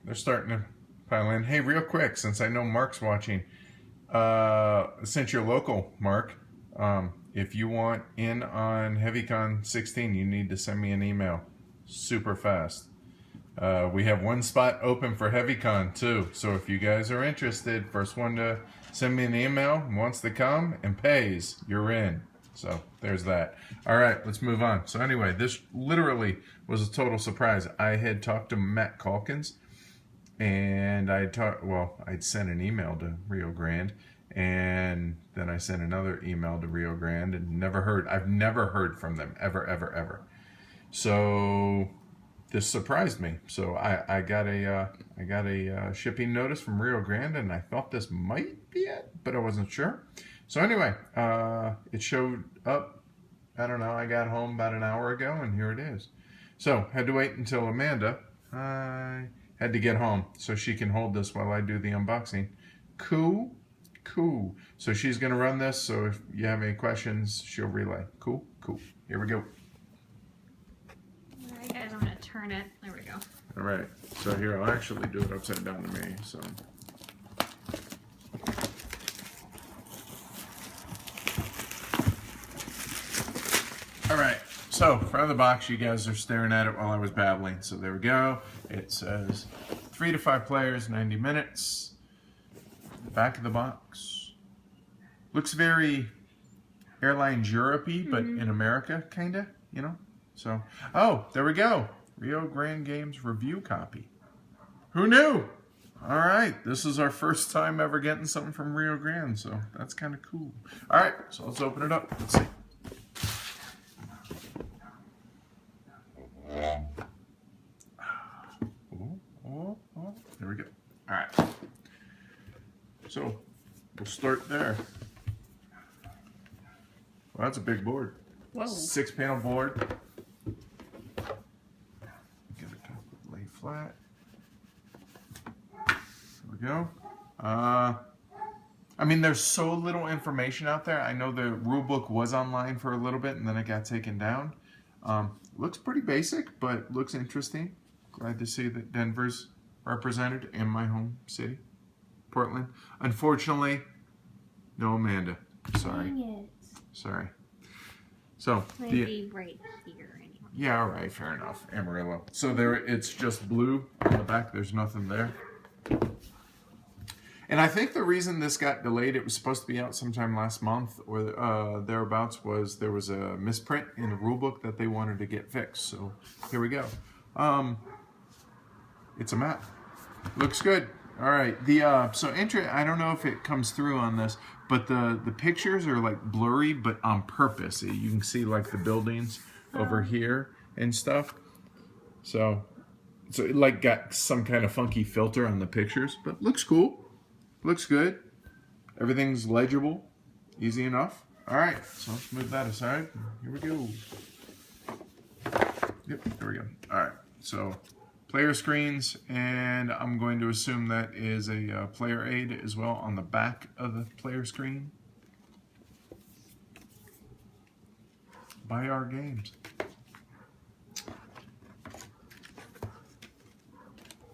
they're starting to pile in. Hey, real quick, since I know Mark's watching, since you're local, Mark, if you want in on HeavyCon 16, you need to send me an email super fast. We have one spot open for HeavyCon too, so if you guys are interested, first one to send me an email, wants to come and pays, you're in. So there's that. All right, let's move on. So anyway, this literally was a total surprise. I had talked to Matt Calkins, and I'd sent an email to Rio Grande, and then I sent another email to Rio Grande, and I've never heard from them ever. So this surprised me. So I got a shipping notice from Rio Grande, and I thought this might be it, but I wasn't sure. So anyway, it showed up. I don't know. I got home about an hour ago, and here it is. So had to wait until Amanda. I had to get home so she can hold this while I do the unboxing. Cool. So she's gonna run this. So if you have any questions, she'll relay. Cool. Here we go. All right, guys. I'm gonna turn it. There we go. All right. So here, I'll actually do it upside down to me. So. All right, so front of the box, you guys are staring at it while I was babbling. So there we go. It says 3 to 5 players, 90 minutes. The back of the box looks very Airlines Europe-y, but in America, kinda, you know. So, oh, there we go. Rio Grande Games review copy. Who knew? All right, this is our first time ever getting something from Rio Grande, so that's kind of cool. All right, so let's open it up. Let's see. There we go. All right. So we'll start there. Well, that's a big board. Whoa. 6-panel board. Get it lay flat. There we go. I mean, there's so little information out there. I know the rule book was online for a little bit, and then it got taken down. Looks pretty basic, but looks interesting. Glad to see that Denver's represented in my home city, Portland. Unfortunately, no Amanda. Sorry. Sorry. So Maybe right here anyway. Yeah, all right, fair enough. Amarillo. So there, it's just blue on the back. There's nothing there. And I think the reason this got delayed, it was supposed to be out sometime last month or thereabouts, was there was a misprint in the rule book that they wanted to get fixed. So here we go. It's a map. Looks good. All right. I don't know if it comes through on this, but the pictures are like blurry, but on purpose. You can see like the buildings over here and stuff. So it like got some kind of funky filter on the pictures, but looks cool. Looks good. Everything's legible. Easy enough. All right. So let's move that aside. Here we go. Yep. There we go. All right. So player screens, and I'm going to assume that is a player aid as well on the back of the player screen. Buy our games.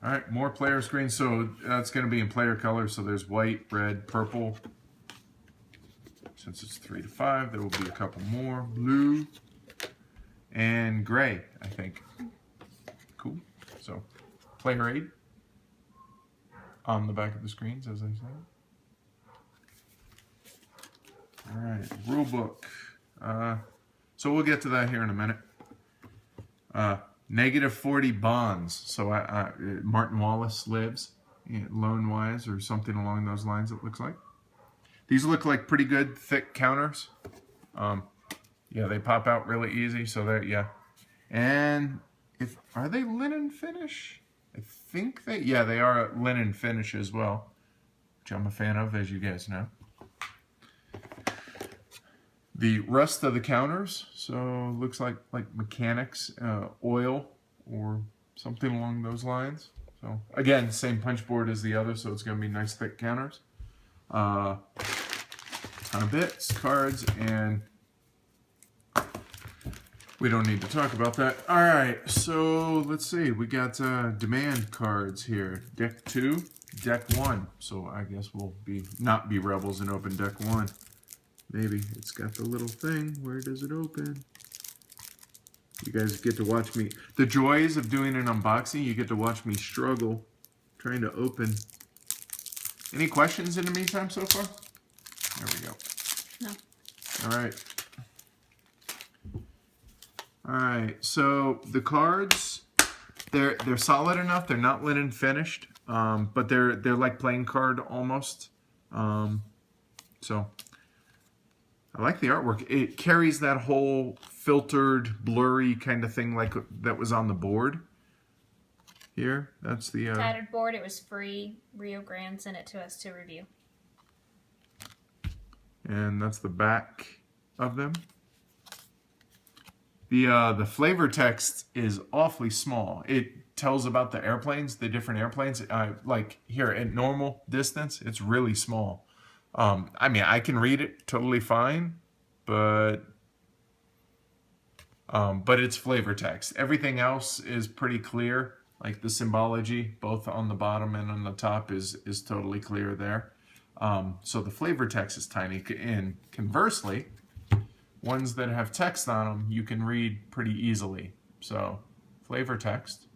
All right, more player screens. So that's going to be in player color. So there's white, red, purple. Since it's 3 to 5, there will be a couple more. Blue and gray, I think. Cool. So, player aid on the back of the screens, as I said. All right, rule book. So we'll get to that here in a minute. -40 bonds. So Martin Wallace lives, loan-wise, or something along those lines. It looks like. These look like pretty good, thick counters. Yeah, they pop out really easy. So yeah, and. Are they linen finish? I think they are a linen finish as well, which I'm a fan of, as you guys know. The rest of the counters, so looks like mechanics, oil, or something along those lines. So again, same punch board as the other, so it's going to be nice thick counters. Ton of bits, cards, and We don't need to talk about that. All right, so let's see. We got demand cards here. Deck 2, deck 1. So I guess we'll not be rebels and open deck 1. Maybe. It's got the little thing. Where does it open? You guys get to watch me. The joys of doing an unboxing, you get to watch me struggle trying to open. Any questions in the meantime so far? There we go. No. All right. All right, so the cards, they're solid enough. They're not linen finished, but they're like playing card almost. So I like the artwork. It carries that whole filtered, blurry kind of thing like that was on the board. Here, that's the tattered board. It was free. Rio Grande sent it to us to review. And that's the back of them. The flavor text is awfully small. It tells about the airplanes, the different airplanes. Like here at normal distance, it's really small. I mean, I can read it totally fine, but it's flavor text. Everything else is pretty clear. Like the symbology, both on the bottom and on the top, is totally clear there. So the flavor text is tiny. And conversely, ones that have text on them, you can read pretty easily. So flavor text,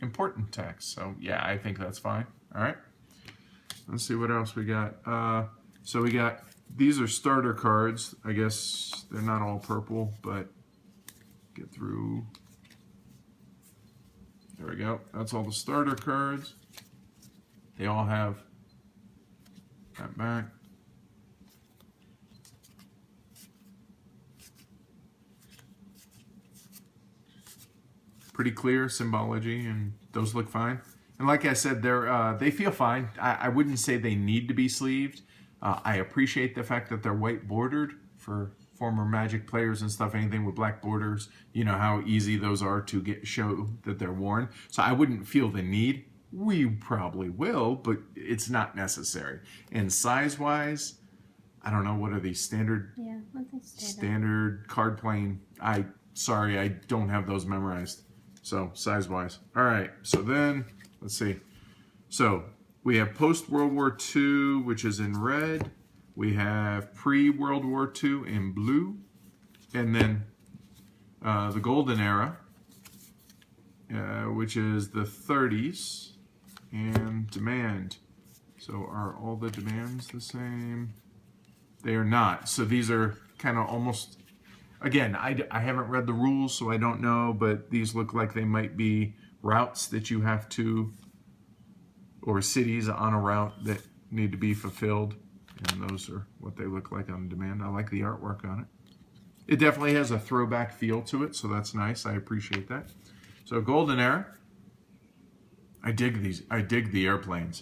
important text. So yeah, I think that's fine. All right. Let's see what else we got. So we got, these are starter cards. I guess they're not all purple, but get through. There we go. That's all the starter cards. They all have that back. Pretty clear symbology, and those look fine. And like I said, they feel fine. I wouldn't say they need to be sleeved. I appreciate the fact that they're white bordered for former Magic players and stuff. Anything with black borders, you know how easy those are to show that they're worn. So I wouldn't feel the need. We probably will, but it's not necessary. And size-wise, I don't know, what are these standard? Yeah, what they standard card playing. Sorry, I don't have those memorized. So size-wise. All right, so then, let's see. So we have post-World War II, which is in red. We have pre-World War II in blue. And then the Golden Era, which is the 30s, and demand. So are all the demands the same? They are not. So these are kind of almost... Again, I haven't read the rules, so I don't know, but these look like they might be routes that you have to, or cities on a route that need to be fulfilled, and those are what they look like on demand. I like the artwork on it. It definitely has a throwback feel to it, so that's nice. I appreciate that. So Golden Era. I dig these. I dig the airplanes.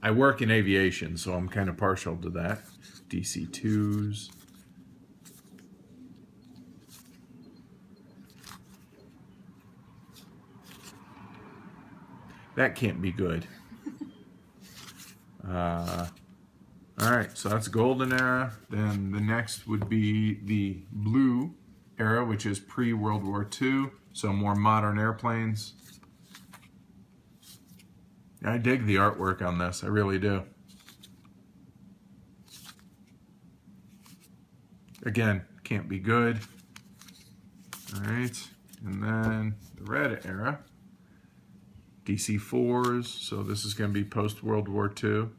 I work in aviation, so I'm kind of partial to that. DC-2s. That can't be good. All right, so that's Golden Era. Then the next would be the Blue Era, which is pre-World War II, so more modern airplanes. I dig the artwork on this, I really do. Again, can't be good. All right, and then the Red Era. DC-4s, so this is going to be post-World War II.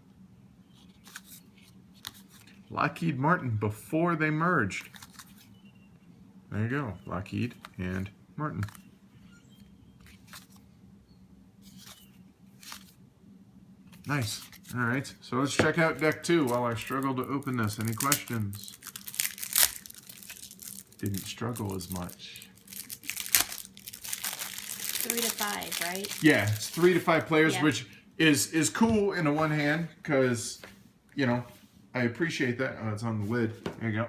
Lockheed Martin before they merged. There you go, Lockheed and Martin. Nice. All right, so let's check out deck 2 while I struggle to open this. Any questions? Didn't struggle as much. 3 to 5, right? Yeah, it's 3 to 5 players, Yeah. which is cool in the one hand because, you know, I appreciate that. Oh, it's on the lid. There you go.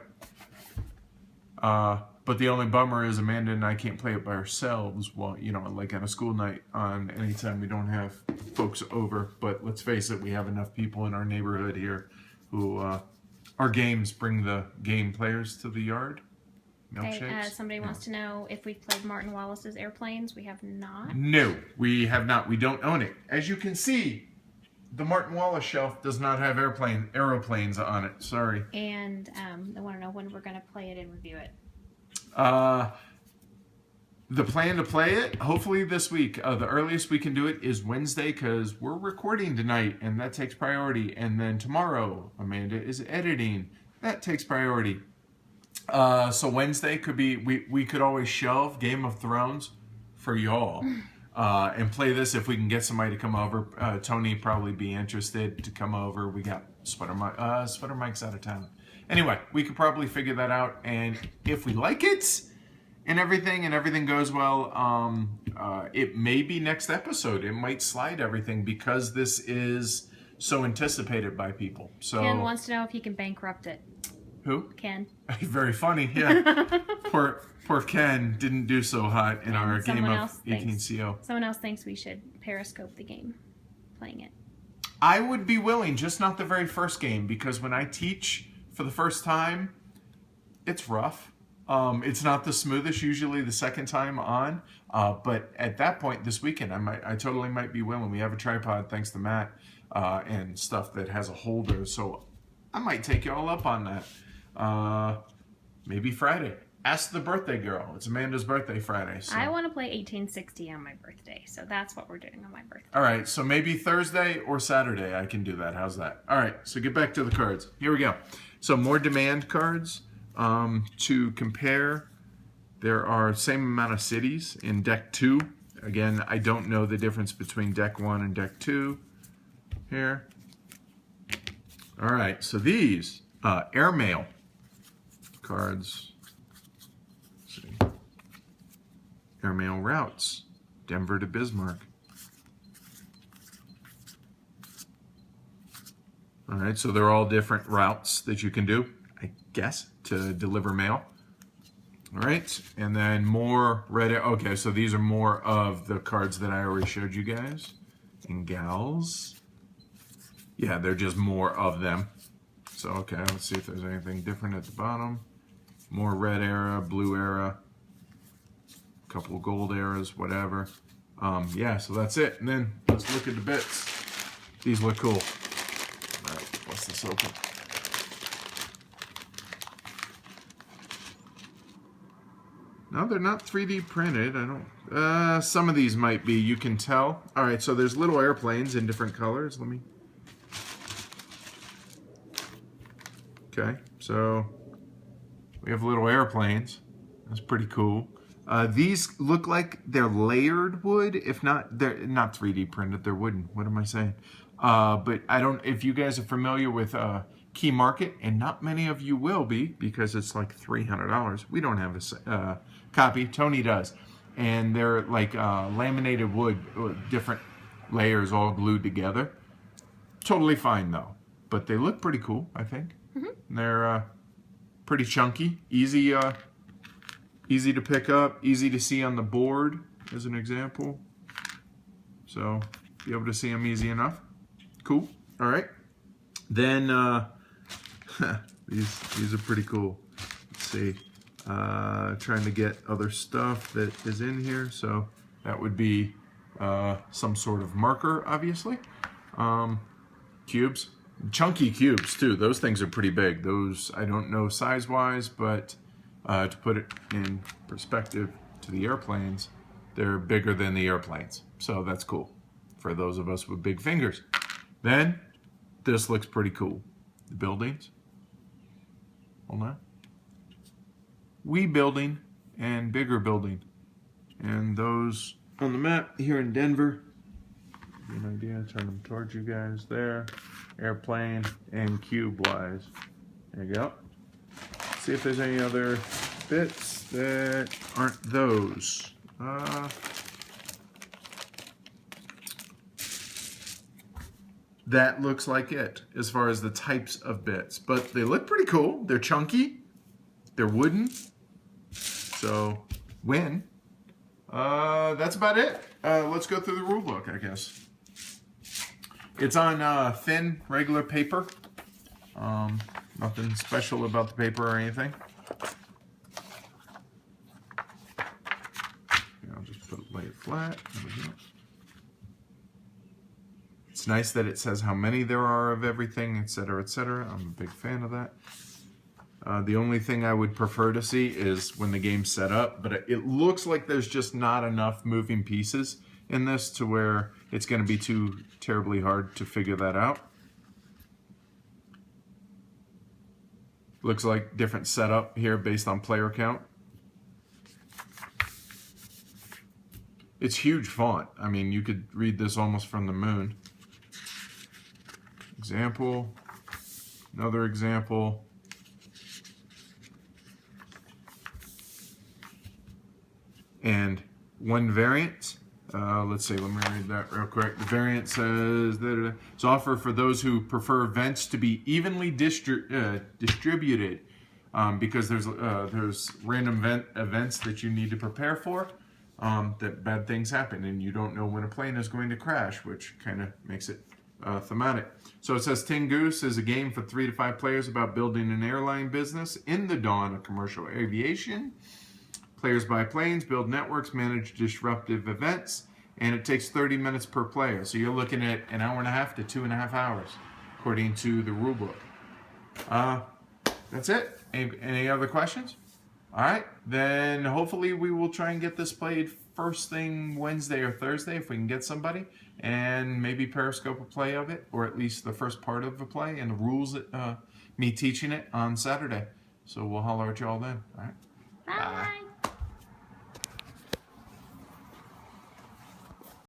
But the only bummer is Amanda and I can't play it by ourselves while, you know, like on a school night on anytime we don't have folks over. But let's face it, we have enough people in our neighborhood here who, our games bring the game players to the yard. Milkshakes? Somebody wants to know if we've played Martin Wallace's Airplanes. We have not. No, we have not. We don't own it. As you can see, the Martin Wallace shelf does not have aeroplanes on it. Sorry. And I want to know when we're going to play it and review it. The plan to play it, hopefully this week. The earliest we can do it is Wednesday because we're recording tonight and that takes priority. And then tomorrow, Amanda is editing. That takes priority. So Wednesday could be, we could always shelve Game of Thrones for y'all and play this if we can get somebody to come over. Tony probably be interested to come over. We got Sweater Mike's out of town. Anyway, we could probably figure that out. And if we like it and everything goes well, it may be next episode. It might slide everything because this is so anticipated by people. So Ken wants to know if he can bankrupt it. Who? Ken. Very funny, yeah. Poor Ken didn't do so hot in our game of 18CO. Someone else thinks we should Periscope the game, playing it. I would be willing, just not the very first game, because when I teach for the first time, it's rough. It's not the smoothest usually the second time on, but at that point this weekend, I totally might be willing. We have a tripod, thanks to Matt, and stuff that has a holder, so I might take y'all up on that. Maybe Friday. Ask the birthday girl. It's Amanda's birthday Friday. So. I want to play 1860 on my birthday, so that's what we're doing on my birthday. All right, so maybe Thursday or Saturday I can do that. How's that? All right, so get back to the cards. Here we go. So more demand cards to compare. There are same amount of cities in deck 2. Again, I don't know the difference between deck 1 and deck 2 here. All right, so these airmail cards. Let's see. Airmail routes, Denver to Bismarck. All right, so they're all different routes that you can do, I guess, to deliver mail. All right, and then more red. Okay, so these are more of the cards that I already showed you guys and gals. Yeah, they're just more of them. So, okay, let's see if there's anything different at the bottom. More red era, blue era, a couple gold eras, whatever. Yeah, so that's it. And then let's look at the bits. These look cool. All right, bust this open. No, they're not 3D printed. I don't. Some of these might be. You can tell. All right, so there's little airplanes in different colors. Let me. Okay, so we have little airplanes. That's pretty cool. These look like they're layered wood. If not, they're not 3D printed. They're wooden. What am I saying? But I don't. If you guys are familiar with Key Market, and not many of you will be because it's like $300. We don't have a copy. Tony does, and they're like laminated wood, different layers all glued together. Totally fine though, but they look pretty cool. I think. Mm-hmm. They're pretty chunky, easy to pick up, easy to see on the board, as an example. So, be able to see them easy enough. Cool. All right. Then these are pretty cool. Let's see. Trying to get other stuff that is in here. So that would be some sort of marker, obviously. Cubes. Chunky cubes too. Those things are pretty big. Those I don't know size wise, but to put it in perspective to the airplanes, they're bigger than the airplanes. So that's cool for those of us with big fingers. Then this looks pretty cool. The buildings. Hold on. Wee building and bigger building. And those on the map here in Denver. Give you an idea, turn them towards you guys there. Airplane and cube wise. There you go. See if there's any other bits that aren't those. That looks like it as far as the types of bits. But they look pretty cool. They're chunky. They're wooden. So, win. That's about it. Let's go through the rule book, I guess. It's on thin, regular paper. Nothing special about the paper or anything. lay it flat. There we go. It's nice that it says how many there are of everything, etc., etc. I'm a big fan of that. The only thing I would prefer to see is when the game's set up, but it looks like there's just not enough moving pieces in this to where it's going to be too terribly hard to figure that out. Looks like different setup here based on player count. It's huge font. I mean, you could read this almost from the moon. Example, another example. And one variant, let's see, let me read that real quick. The variant says that it's offered for those who prefer events to be evenly distributed because there's random events that you need to prepare for, that bad things happen and you don't know when a plane is going to crash, which kind of makes it thematic. So it says Tin Goose is a game for 3 to 5 players about building an airline business in the dawn of commercial aviation. Players buy planes, build networks, manage disruptive events, and it takes 30 minutes per player. So you're looking at an hour and a half to 2.5 hours, according to the rulebook. That's it. Any other questions? All right, then hopefully we will try and get this played first thing Wednesday or Thursday if we can get somebody, and maybe Periscope a play of it, or at least the first part of the play and the rules, me teaching it on Saturday. So we'll holler at you all then. All right. Bye.